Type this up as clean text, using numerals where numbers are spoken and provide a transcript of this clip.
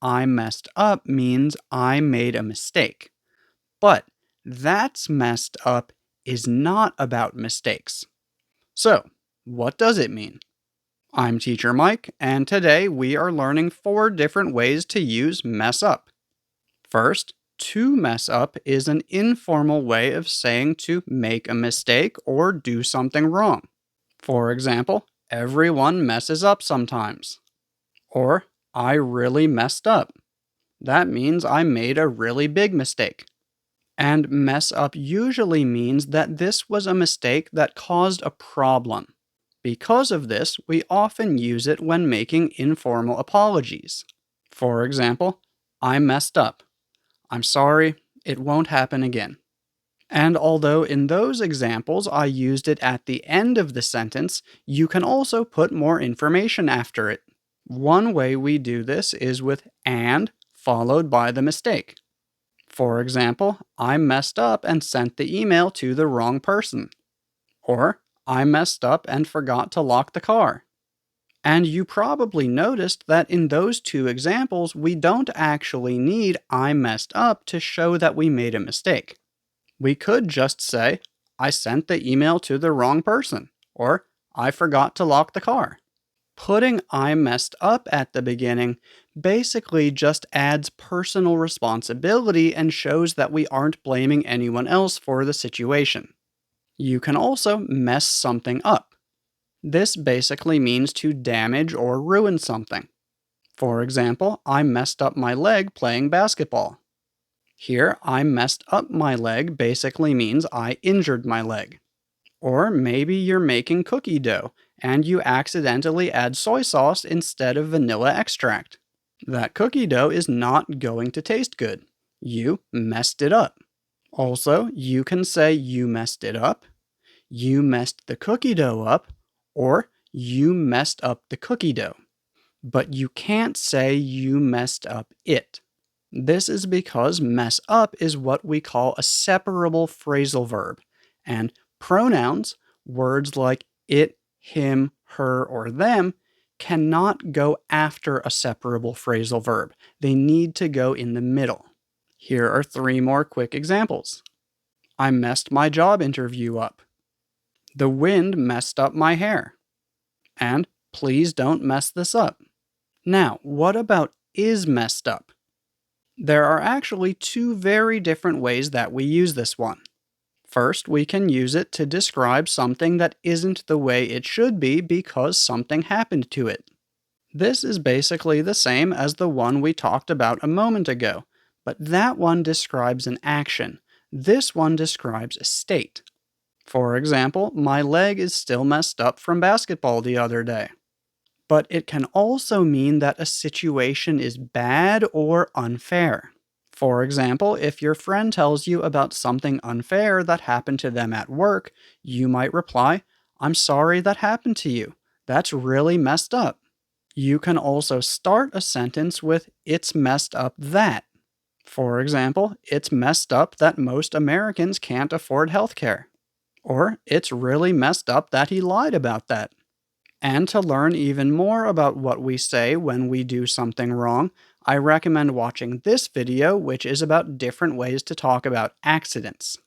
I messed up means I made a mistake. But that's messed up is not about mistakes. So, what does it mean? I'm Teacher Mike, and today we are learning 4 different ways to use mess up. First, to mess up is an informal way of saying to make a mistake or do something wrong. For example, everyone messes up sometimes. Or, I really messed up. That means I made a really big mistake. And mess up usually means that this was a mistake that caused a problem. Because of this, we often use it when making informal apologies. For example, I messed up. I'm sorry, it won't happen again. And although in those examples I used it at the end of the sentence, you can also put more information after it. One way we do this is with and followed by the mistake. For example, I messed up and sent the email to the wrong person. Or, I messed up and forgot to lock the car. And you probably noticed that in those 2 examples, we don't actually need I messed up to show that we made a mistake. We could just say, I sent the email to the wrong person, or I forgot to lock the car. Putting I messed up at the beginning basically just adds personal responsibility and shows that we aren't blaming anyone else for the situation. You can also mess something up. This basically means to damage or ruin something. For example, I messed up my leg playing basketball. Here, I messed up my leg basically means I injured my leg. Or maybe you're making cookie dough and you accidentally add soy sauce instead of vanilla extract. That cookie dough is not going to taste good. You messed it up. Also, you can say you messed it up, you messed the cookie dough up, or you messed up the cookie dough. But you can't say you messed up it. This is because mess up is what we call a separable phrasal verb, and pronouns, words like it, him, her, or them, cannot go after a separable phrasal verb. They need to go in the middle. Here are 3 more quick examples. I messed my job interview up. The wind messed up my hair. And please don't mess this up. Now, what about is messed up? There are actually 2 very different ways that we use this one. First, we can use it to describe something that isn't the way it should be because something happened to it. This is basically the same as the one we talked about a moment ago, but that one describes an action. This one describes a state. For example, my leg is still messed up from basketball the other day. But it can also mean that a situation is bad or unfair. For example, if your friend tells you about something unfair that happened to them at work, you might reply, I'm sorry that happened to you. That's really messed up. You can also start a sentence with, it's messed up that. For example, it's messed up that most Americans can't afford healthcare. Or, it's really messed up that he lied about that. And to learn even more about what we say when we do something wrong, I recommend watching this video, which is about different ways to talk about accidents.